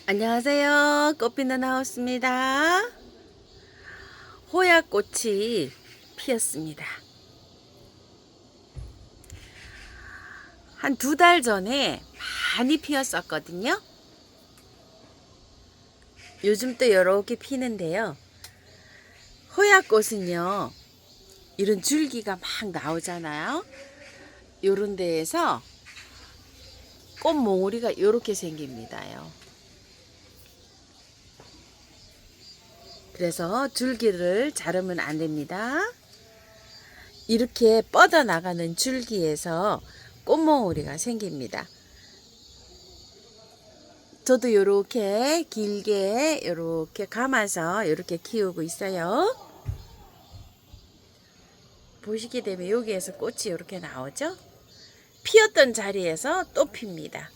안녕하세요. 꽃피는 하우스입니다. 호야꽃이 피었습니다. 한 2달 전에 많이 피었었거든요. 요즘 또 이렇게 피는데요. 호야꽃은요, 이런 줄기가 막 나오잖아요. 요런 데에서 꽃몽우리가 이렇게 생깁니다요. 그래서 줄기를 자르면 안 됩니다. 이렇게 뻗어나가는 줄기에서 꽃몽우리가 생깁니다. 저도 요렇게 길게 요렇게 감아서 요렇게 키우고 있어요. 보시게 되면 여기에서 꽃이 요렇게 나오죠. 피었던 자리에서 또 핍니다.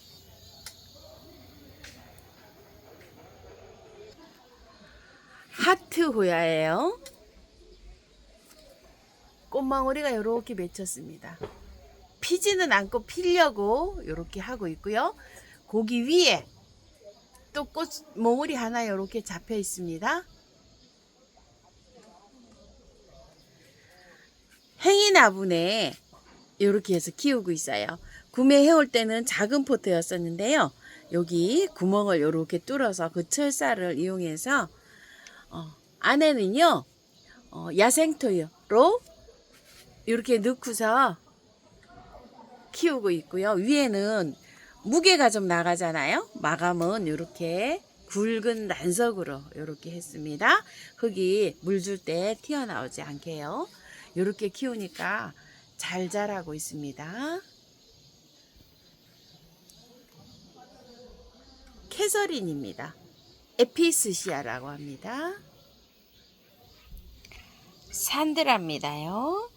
하트 호야예요. 꽃망울이가 요렇게 맺혔습니다. 피지는 않고 피려고 요렇게 하고 있고요. 고기 위에 또 꽃 몽울이 하나 요렇게 잡혀 있습니다. 행이나분에 이렇게 해서 키우고 있어요. 구매해올 때는 작은 포트였었는데요. 여기 구멍을 이렇게 뚫어서 그 철사를 이용해서 안에는요 야생토로 이렇게 넣고서 키우고 있고요. 위에는 무게가 좀 나가잖아요. 마감은 이렇게 굵은 난석으로 이렇게 했습니다. 흙이 물 줄 때 튀어나오지 않게요. 이렇게 키우니까 잘 자라고 있습니다. 캐서린입니다. 에피스시아라고 합니다. 산드라입니다요.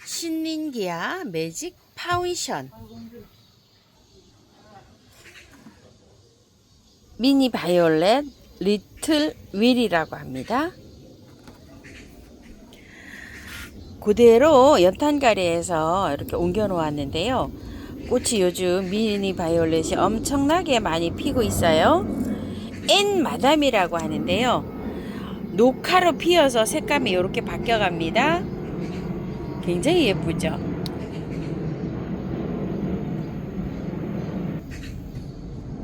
신린기아 매직 파운션 미니 바이올렛 리틀 윌이라고 합니다. 그대로 연탄가리에서 이렇게 옮겨 놓았는데요. 꽃이 요즘 미니 바이올렛이 엄청나게 많이 피고 있어요. 엔 마담이라고 하는데요. 녹화로 피어서 색감이 이렇게 바뀌어 갑니다. 굉장히 예쁘죠.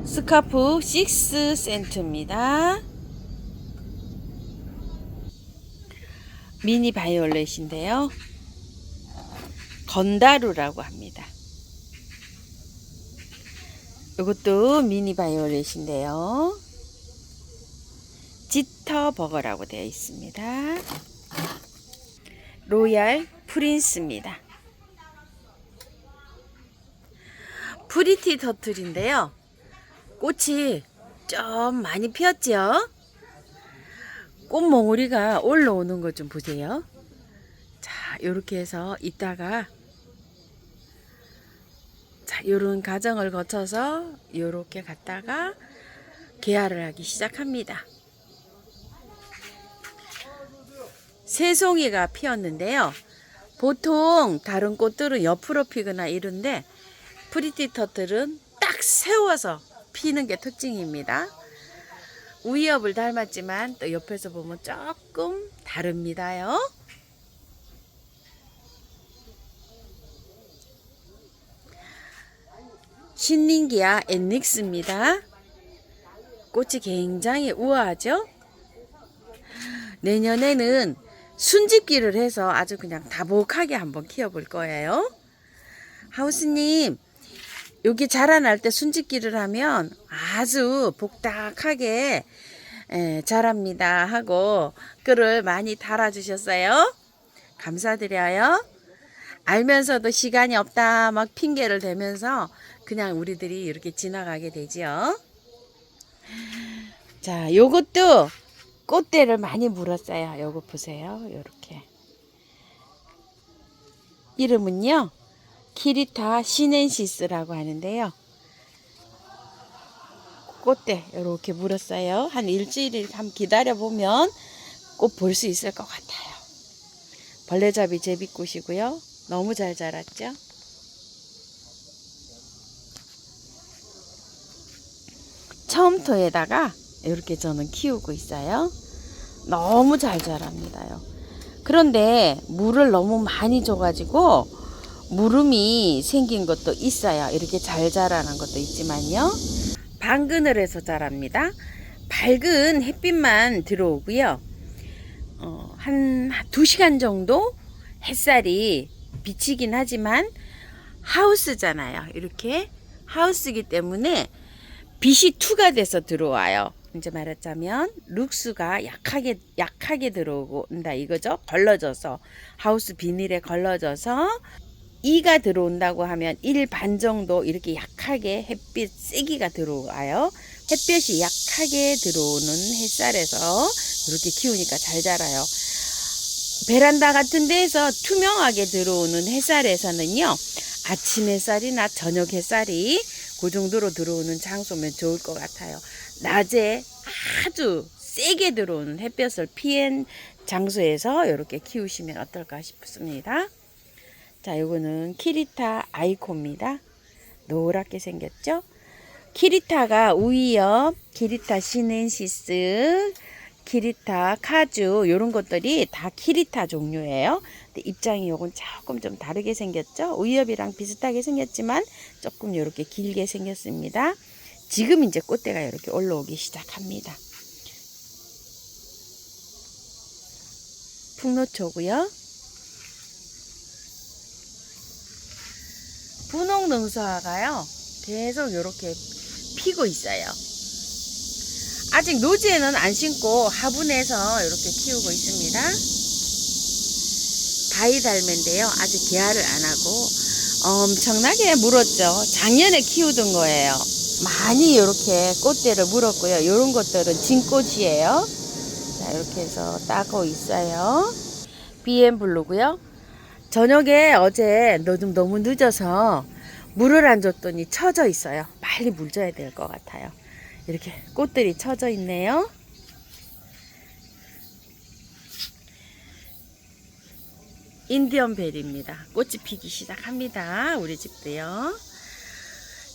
스카프 6센트입니다. 미니 바이올렛인데요. 건다루라고 합니다. 이것도 미니 바이올렛인데요. 지터버거라고 되어 있습니다. 로얄 프린스입니다. 프리티 터틀인데요. 꽃이 좀 많이 피었죠. 꽃몽우리가 올라오는 것 좀 보세요. 자, 이렇게 해서 이따가 자, 요런 과정을 거쳐서 요렇게 갔다가 개화를 하기 시작합니다. 새송이가 피었는데요. 보통 다른 꽃들은 옆으로 피거나 이런데 프리티 터틀은 딱 세워서 피는 게 특징입니다. 우이업을 닮았지만 또 옆에서 보면 조금 다릅니다요. 신린기아 엔닉스입니다. 꽃이 굉장히 우아하죠. 내년에는 순집기를 해서 아주 그냥 다복하게 한번 키워볼 거예요. 하우스님, 여기 자라날 때 순집기를 하면 아주 복닥하게 자랍니다 하고 글을 많이 달아주셨어요. 감사드려요. 알면서도 시간이 없다 막 핑계를 대면서 그냥 우리들이 이렇게 지나가게 되죠. 자, 요것도 꽃대를 많이 물었어요. 요거 보세요. 요렇게. 이름은요. 키리타 시넨시스라고 하는데요. 꽃대 이렇게 물었어요. 한 일주일 한번 기다려보면 꽃 볼 수 있을 것 같아요. 벌레잡이 제비꽃이고요. 너무 잘 자랐죠. 처음터에다가 이렇게 저는 키우고 있어요. 너무 잘 자랍니다요. 그런데 물을 너무 많이 줘가지고 무름이 생긴 것도 있어요. 이렇게 잘 자라는 것도 있지만요. 방그늘에서 자랍니다. 밝은 햇빛만 들어오고요. 한 2시간 정도 햇살이 비치긴 하지만 하우스잖아요. 이렇게 하우스이기 때문에 빛이 투가 돼서 들어와요. 이제 말하자면 룩스가 약하게 들어온다 이거죠. 걸러져서 하우스 비닐에 걸러져서 2가 들어온다고 하면 1 반 정도 이렇게 약하게 햇빛 세기가 들어와요. 햇볕이 약하게 들어오는 햇살에서 이렇게 키우니까 잘 자라요. 베란다 같은 데에서 투명하게 들어오는 햇살에서는요, 아침 햇살이나 저녁 햇살이 그 정도로 들어오는 장소면 좋을 것 같아요. 낮에 아주 세게 들어오는 햇볕을 피한 장소에서 이렇게 키우시면 어떨까 싶습니다. 자, 요거는 키리타 아이코입니다. 노랗게 생겼죠? 키리타가 우이엽, 키리타 시넨시스, 키리타 카주 요런 것들이 다 키리타 종류예요. 근데 입장이 요건 조금 좀 다르게 생겼죠? 우이엽이랑 비슷하게 생겼지만 조금 요렇게 길게 생겼습니다. 지금 이제 꽃대가 이렇게 올라오기 시작합니다. 풍노초고요. 분홍능수화가요 계속 이렇게 피고 있어요. 아직 노지에는 안 심고 화분에서 이렇게 키우고 있습니다. 바이달매인데요. 아직 개화를 안 하고 엄청나게 물었죠. 작년에 키우던 거예요. 많이 이렇게 꽃대를 물었고요. 이런 것들은 진꽃이에요. 자, 이렇게 해서 따고 있어요. BM블루고요. 저녁에 어제 너무 늦어서 물을 안 줬더니 처져 있어요. 빨리 물 줘야 될 것 같아요. 이렇게 꽃들이 처져 있네요. 인디언벨입니다. 꽃이 피기 시작합니다. 우리 집도요.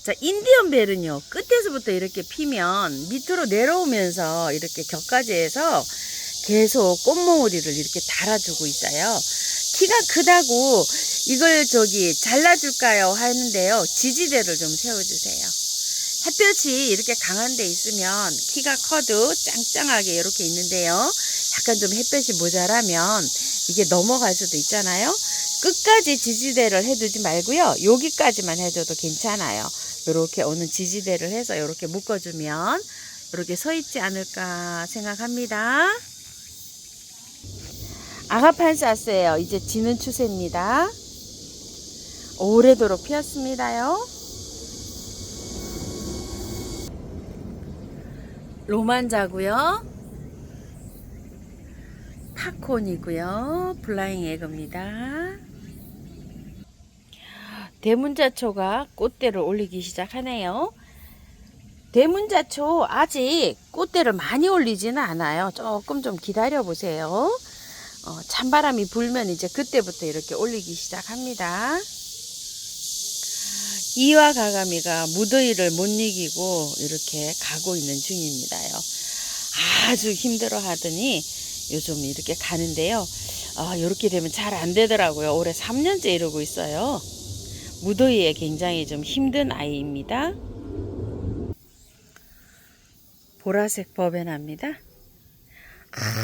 자, 인디언벨은요, 끝에서부터 이렇게 피면 밑으로 내려오면서 이렇게 격가지에서 계속 꽃몽우리를 이렇게 달아주고 있어요. 키가 크다고 이걸 잘라줄까요? 하는데요. 지지대를 좀 세워주세요. 햇볕이 이렇게 강한 데 있으면 키가 커도 짱짱하게 이렇게 있는데요. 약간 좀 햇볕이 모자라면 이게 넘어갈 수도 있잖아요. 끝까지 지지대를 해두지 말고요. 여기까지만 해줘도 괜찮아요. 이렇게 어느 지지대를 해서 이렇게 묶어주면 이렇게 서 있지 않을까 생각합니다. 아가판사스예요. 이제 지는 추세입니다. 오래도록 피었습니다요. 로만자고요. 팝콘이고요. 블라잉 에그입니다. 대문자초가 꽃대를 올리기 시작하네요. 대문자초 아직 꽃대를 많이 올리지는 않아요. 조금 좀 기다려 보세요. 찬바람이 불면 이제 그때부터 이렇게 올리기 시작합니다. 이와 가가미가 무더위를 못 이기고 이렇게 가고 있는 중입니다요. 아주 힘들어 하더니 요즘 이렇게 가는데요. 이렇게 되면 잘 안 되더라고요. 올해 3년째 이러고 있어요. 무더위에 굉장히 좀 힘든 아이입니다. 보라색 버베나입니다.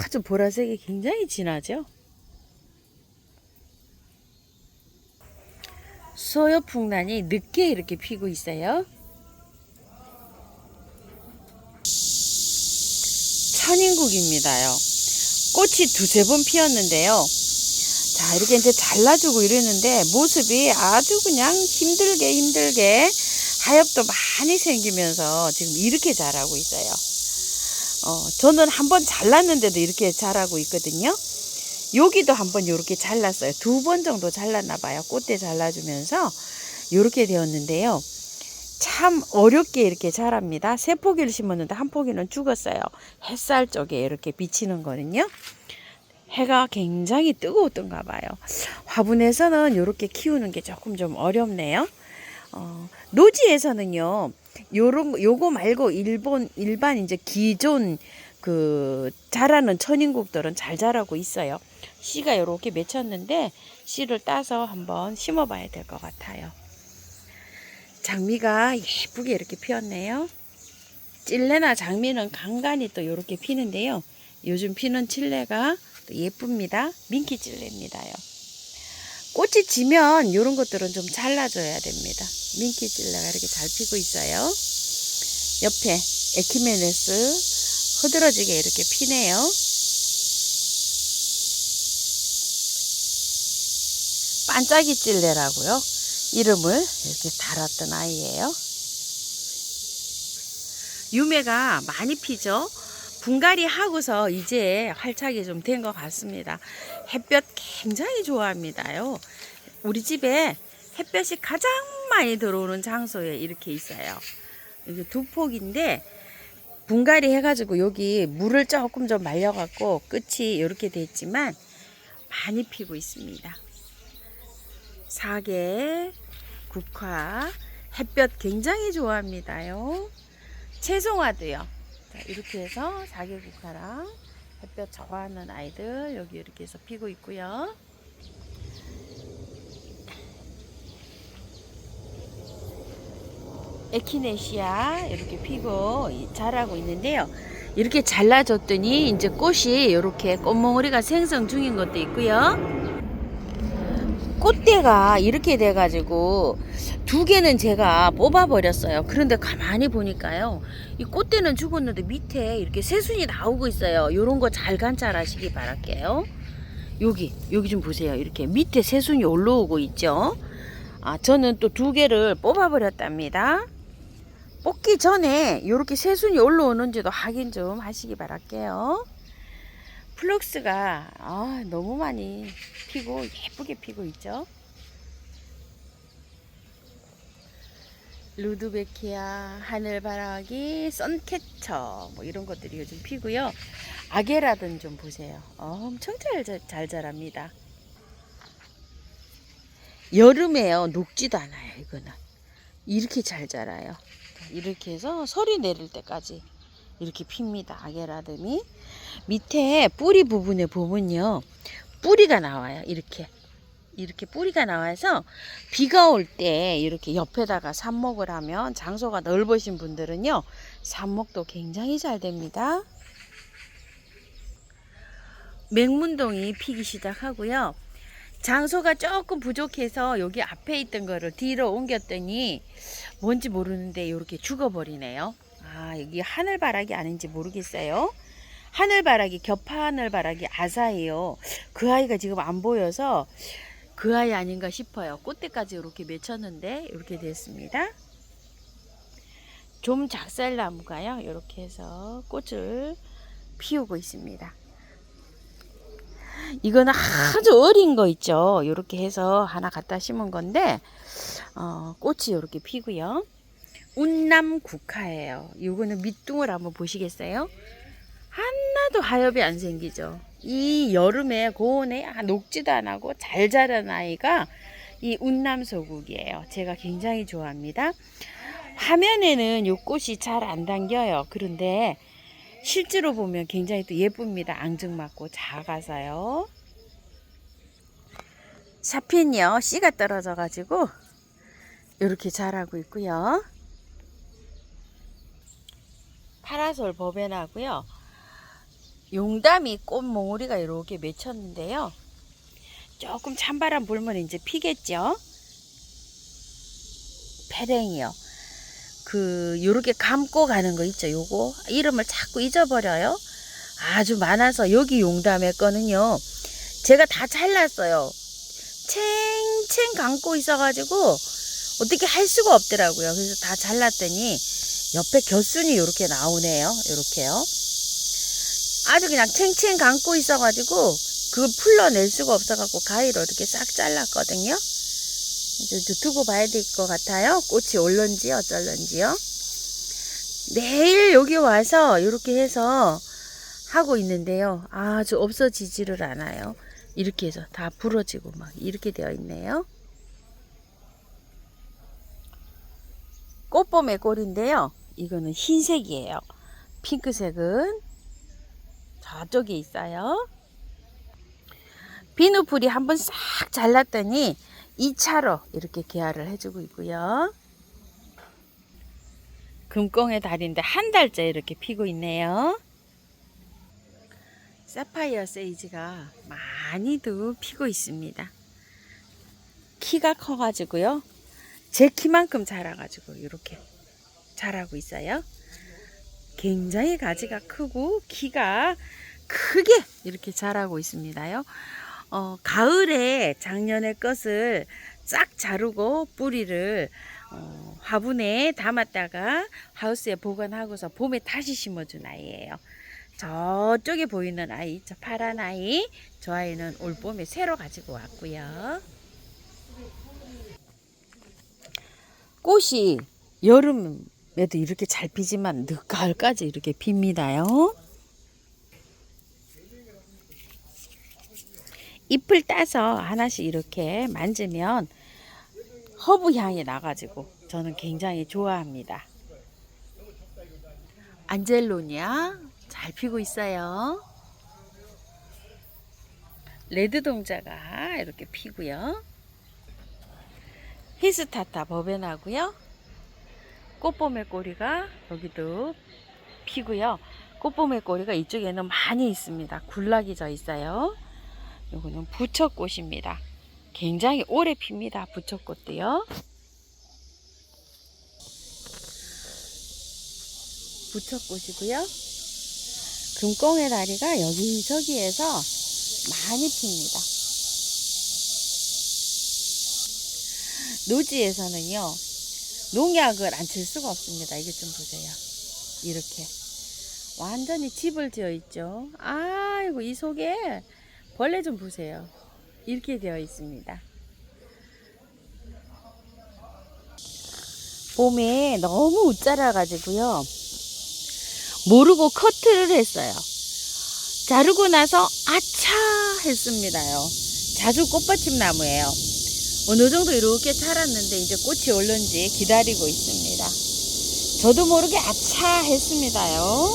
아주 보라색이 굉장히 진하죠. 소요풍란이 늦게 이렇게 피고 있어요. 천인국입니다요. 꽃이 2-3번 피었는데요. 자, 이렇게 이제 잘라주고 이러는데 모습이 아주 그냥 힘들게 하엽도 많이 생기면서 지금 이렇게 자라고 있어요. 저는 한번 잘랐는데도 이렇게 자라고 있거든요. 여기도 한번 이렇게 잘랐어요. 2번 정도 잘랐나 봐요. 꽃대 잘라주면서 이렇게 되었는데요. 참 어렵게 이렇게 자랍니다. 3포기를 심었는데 1포기는 죽었어요. 햇살 쪽에 이렇게 비치는 거는요. 해가 굉장히 뜨거웠던가 봐요. 화분에서는 이렇게 키우는 게 조금 좀 어렵네요. 노지에서는요. 요거 말고 일반 이제 기존 자라는 천인국들은 잘 자라고 있어요. 씨가 요렇게 맺혔는데 씨를 따서 한번 심어 봐야 될 것 같아요. 장미가 예쁘게 이렇게 피었네요. 찔레나 장미는 간간히 또 이렇게 피는데요. 요즘 피는 찔레가 또 예쁩니다. 민키 찔레입니다요. 꽃이 지면 이런 것들은 좀 잘라줘야 됩니다. 민키 찔레가 이렇게 잘 피고 있어요. 옆에 에키메네스 흐드러지게 이렇게 피네요. 반짝이 찔레라고요. 이름을 이렇게 달았던 아이예요. 유매가 많이 피죠. 분갈이 하고서 이제 활착이 좀 된 것 같습니다. 햇볕 굉장히 좋아합니다요. 우리 집에 햇볕이 가장 많이 들어오는 장소에 이렇게 있어요. 이게 두 폭인데 분갈이 해가지고 여기 물을 조금 좀 말려갖고 끝이 이렇게 됐지만 많이 피고 있습니다. 사계, 국화, 햇볕 굉장히 좋아합니다요. 채송화도요. 자, 이렇게 해서 사계국화랑 햇볕 좋아하는 아이들 여기 이렇게 해서 피고 있고요. 에키네시아 이렇게 피고 자라고 있는데요. 이렇게 잘라줬더니 이제 꽃이 이렇게 꽃몽우리가 생성 중인 것도 있고요. 꽃대가 이렇게 돼가지고 두 개는 제가 뽑아버렸어요. 그런데 가만히 보니까요, 이 꽃대는 죽었는데 밑에 이렇게 새순이 나오고 있어요. 요런 거 잘 관찰하시기 바랄게요. 여기 좀 보세요. 이렇게 밑에 새순이 올라오고 있죠. 저는 또 두 개를 뽑아버렸답니다. 뽑기 전에 이렇게 새순이 올라오는지도 확인 좀 하시기 바랄게요. 플럭스가 너무 많이 피고 예쁘게 피고 있죠. 루드베키아, 하늘바라기, 선캐쳐 뭐 이런 것들이 요즘 피고요. 아게라든 좀 보세요. 엄청 잘 자랍니다. 여름에요, 녹지도 않아요. 이거는 이렇게 잘 자라요. 이렇게 해서 소리 내릴 때까지 이렇게 핍니다. 아게라듬이 밑에 뿌리 부분에 보면요, 뿌리가 나와요. 이렇게 뿌리가 나와서 비가 올 때 이렇게 옆에다가 삽목을 하면, 장소가 넓으신 분들은요 삽목도 굉장히 잘 됩니다. 맹문동이 피기 시작하고요. 장소가 조금 부족해서 여기 앞에 있던 거를 뒤로 옮겼더니 뭔지 모르는데 이렇게 죽어버리네요. 여기 하늘바라기 아닌지 모르겠어요. 하늘바라기, 겹하늘바라기 아사예요. 그 아이가 지금 안 보여서 그 아이 아닌가 싶어요. 꽃대까지 이렇게 맺혔는데 이렇게 됐습니다. 좀 작살나무가요, 이렇게 해서 꽃을 피우고 있습니다. 이거는 아주 어린 거 있죠. 이렇게 해서 하나 갖다 심은 건데 꽃이 이렇게 피고요. 운남국화예요. 이거는 밑둥을 한번 보시겠어요? 하나도 하엽이 안 생기죠. 이 여름에 고온에 녹지도 안 하고 잘 자란 아이가 이 운남소국이에요. 제가 굉장히 좋아합니다. 화면에는 이 꽃이 잘 안 당겨요. 그런데 실제로 보면 굉장히 또 예쁩니다. 앙증맞고 작아서요. 샤핀이요, 씨가 떨어져 가지고 이렇게 자라고 있고요. 파라솔 버베나고요. 용담이 꽃몽우리가 이렇게 맺혔는데요. 조금 찬바람 불면 이제 피겠죠. 페랭이요. 요렇게 감고 가는 거 있죠. 요거 이름을 자꾸 잊어버려요. 아주 많아서 여기 용담의 거는요, 제가 다 잘랐어요. 챙챙 감고 있어가지고 어떻게 할 수가 없더라고요. 그래서 다 잘랐더니 옆에 겨순이 이렇게 나오네요. 이렇게요. 아주 그냥 챙챙 감고 있어가지고 그걸 풀러낼 수가 없어갖고 가위로 이렇게 싹 잘랐거든요. 이제 두고 봐야 될 것 같아요. 꽃이 올런지 어쩔런지요. 내일 여기 와서 이렇게 해서 하고 있는데요. 아주 없어지지를 않아요. 이렇게 해서 다 부러지고 막 이렇게 되어 있네요. 꽃봄의 꼴인데요. 이거는 흰색이에요. 핑크색은 저쪽에 있어요. 비누풀이 한번 싹 잘랐더니 2차로 이렇게 개화를 해주고 있고요. 금꽁의 달인데 한 달째 이렇게 피고 있네요. 사파이어 세이지가 많이도 피고 있습니다. 키가 커가지고요. 제 키만큼 자라가지고 이렇게 자라고 있어요. 굉장히 가지가 크고 키가 크게 이렇게 자라고 있습니다요. 가을에 작년의 것을 싹 자르고 뿌리를 화분에 담았다가 하우스에 보관하고서 봄에 다시 심어준 아이예요. 저쪽에 보이는 아이, 저 파란 아이, 저 아이는 올 봄에 새로 가지고 왔고요. 꽃이 여름에도 이렇게 잘 피지만 늦가을까지 이렇게 핍니다요. 잎을 따서 하나씩 이렇게 만지면 허브 향이 나가지고 저는 굉장히 좋아합니다. 안젤로니아 잘 피고 있어요. 레드 동자가 이렇게 피고요. 히스타타 버베나고요. 꽃봄의 꼬리가 여기도 피고요. 꽃봄의 꼬리가 이쪽에는 많이 있습니다. 군락이 져 있어요. 요거는 부처꽃입니다. 굉장히 오래 핍니다. 부처꽃도요. 부처꽃이고요. 금꽁의 다리가 여기저기에서 많이 핍니다. 노지에서는요, 농약을 안 칠 수가 없습니다. 이게 좀 보세요. 이렇게 완전히 집을 지어 있죠. 아이고, 이 속에 벌레 좀 보세요. 이렇게 되어 있습니다. 봄에 너무 웃자라 가지고요, 모르고 커트를 했어요. 자르고 나서 아차 했습니다요. 자주 꽃받침 나무예요. 어느 정도 이렇게 자랐는데 이제 꽃이 올는지 기다리고 있습니다. 저도 모르게 아차 했습니다요.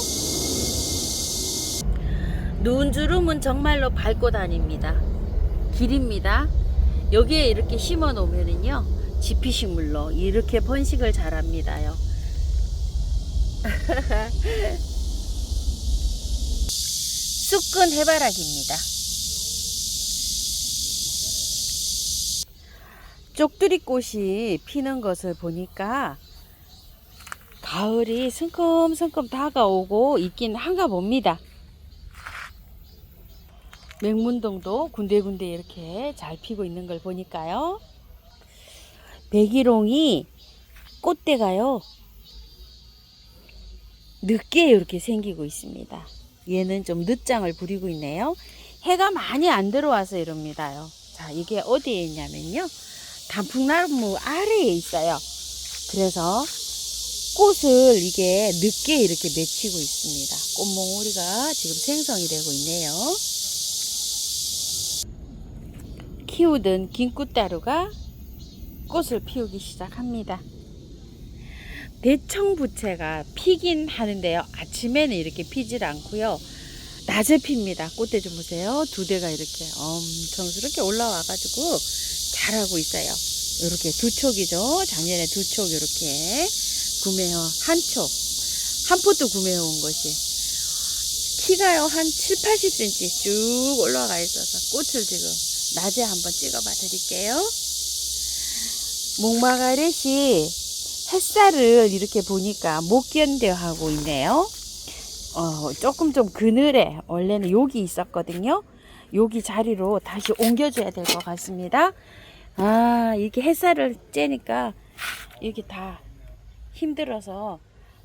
눈 주름은 정말로 밟고 다닙니다. 길입니다. 여기에 이렇게 심어 놓으면요, 지피식물로 이렇게 번식을 잘합니다요. 쑥근 해바라기입니다. 쪽두리꽃이 피는 것을 보니까 가을이 성큼성큼 다가오고 있긴 한가 봅니다. 맹문동도 군데군데 이렇게 잘 피고 있는 걸 보니까요. 백일홍이 꽃대가요, 늦게 이렇게 생기고 있습니다. 얘는 좀 늦장을 부리고 있네요. 해가 많이 안 들어와서 이럽니다요. 자, 이게 어디에 있냐면요, 단풍나무 아래에 있어요. 그래서 꽃을 이게 늦게 이렇게 맺히고 있습니다. 꽃몽우리가 지금 생성이 되고 있네요. 키우던 긴꽃다루가 꽃을 피우기 시작합니다. 대청부채가 피긴 하는데요, 아침에는 이렇게 피질 않고요, 낮에 핍니다. 꽃대 좀 보세요. 두 대가 이렇게 엄청스럽게 올라와 가지고 자라고 있어요. 이렇게 두 촉이죠. 작년에 두 촉 이렇게 한 포트 구매해 온 것이 키가요 한 7-80cm 쭉 올라가 있어서 꽃을 지금 낮에 한번 찍어봐 드릴게요. 목마가렛이 햇살을 이렇게 보니까 못 견뎌 하고 있네요. 조금 좀 그늘에 원래는 여기 있었거든요. 여기 자리로 다시 옮겨줘야 될 것 같습니다. 이게 햇살을 쬐니까 이게 다 힘들어서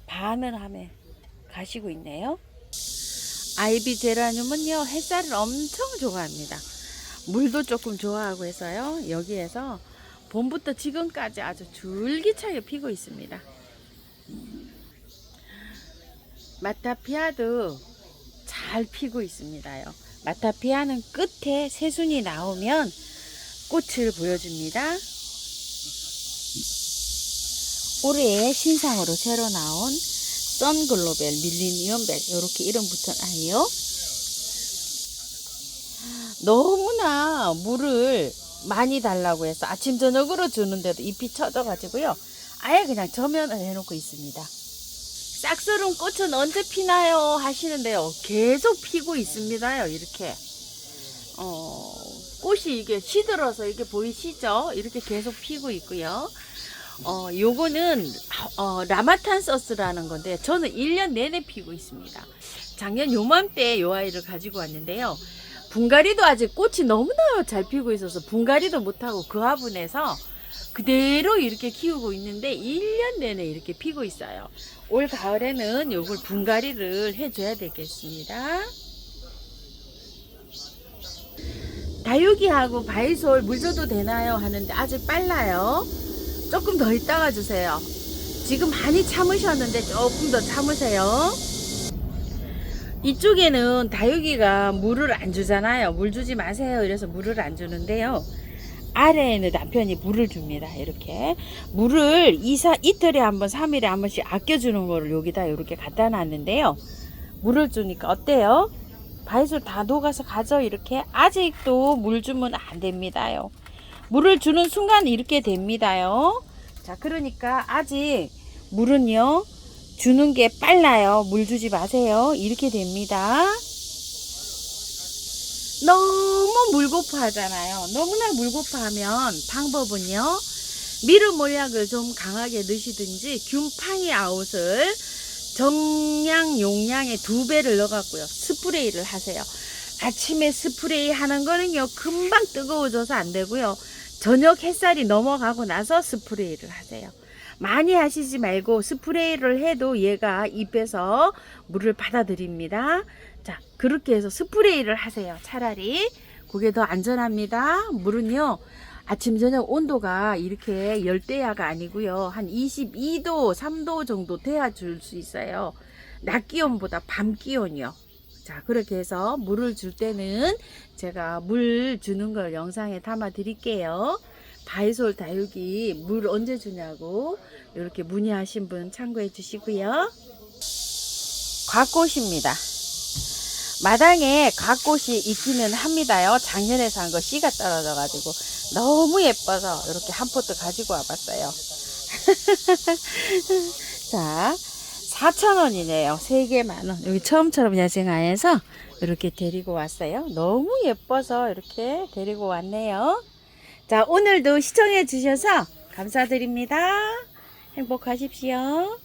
반을 하며 가시고 있네요. 아이비 제라늄은요, 햇살을 엄청 좋아합니다. 물도 조금 좋아하고 해서요, 여기에서 봄부터 지금까지 아주 줄기차게 피고 있습니다. 마타피아도 잘 피고 있습니다요. 마타피아는 끝에 새순이 나오면 꽃을 보여줍니다. 올해 신상으로 새로 나온 선글로벨 밀리니엄벨 이렇게 이름 붙은 아이요. 너무나 물을 많이 달라고 해서 아침 저녁으로 주는데도 잎이 처져 가지고요, 아예 그냥 저면을 해놓고 있습니다. 싹스름 꽃은 언제 피나요 하시는데요, 계속 피고 있습니다요. 이렇게 꽃이 이게 시들어서 이게 보이시죠? 이렇게 계속 피고 있고요. 요거는 라마탄서스라는 건데 저는 1년 내내 피고 있습니다. 작년 요맘때 요 아이를 가지고 왔는데요, 분갈이도 아직 꽃이 너무나 잘 피고 있어서 분갈이도 못하고 그 화분에서 그대로 이렇게 키우고 있는데 1년 내내 이렇게 피고 있어요. 올 가을에는 요걸 분갈이를 해줘야 되겠습니다. 다육이하고 바이솔 물 줘도 되나요 하는데 아직 빨라요. 조금 더 있다가 주세요. 지금 많이 참으셨는데 조금 더 참으세요. 이쪽에는 다육이가 물을 안 주잖아요. 물 주지 마세요 이래서 물을 안 주는데요, 아래에는 남편이 물을 줍니다. 이렇게 물을 이틀에 한 번, 3일에 한 번씩 아껴주는 거를 여기다 이렇게 갖다 놨는데요, 물을 주니까 어때요? 바이솔 다 녹아서 가죠. 이렇게 아직도 물 주면 안 됩니다요. 물을 주는 순간 이렇게 됩니다요. 자, 그러니까 아직 물은요 주는 게 빨라요. 물 주지 마세요. 이렇게 됩니다. 너무 물고파 하잖아요. 너무나 물고파 하면 방법은요, 미르 몰약을 좀 강하게 넣으시든지 균팡이 아웃을 정량 용량의 2배를 넣어갖고요 스프레이를 하세요. 아침에 스프레이 하는 거는요 금방 뜨거워져서 안 되고요, 저녁 햇살이 넘어가고 나서 스프레이를 하세요. 많이 하시지 말고 스프레이를 해도 얘가 잎에서 물을 받아들입니다. 자, 그렇게 해서 스프레이를 하세요. 차라리 그게 더 안전합니다. 물은요 아침 저녁 온도가 이렇게 열대야가 아니고요, 한 22도 3도 정도 돼야 줄 수 있어요. 낮 기온보다 밤 기온이요. 자, 그렇게 해서 물을 줄 때는 제가 물 주는 걸 영상에 담아 드릴게요. 바이솔 다육이 물 언제 주냐고 이렇게 문의하신 분 참고해 주시고요. 곽꽃입니다. 마당에 곽꽃이 있기는 합니다요. 작년에 산 거 씨가 떨어져 가지고 너무 예뻐서 이렇게 한 포트 가지고 와봤어요. 자, 4,000원이네요. 3개 만원. 여기 처음처럼 야생화에서 이렇게 데리고 왔어요. 너무 예뻐서 이렇게 데리고 왔네요. 자, 오늘도 시청해 주셔서 감사드립니다. 행복하십시오.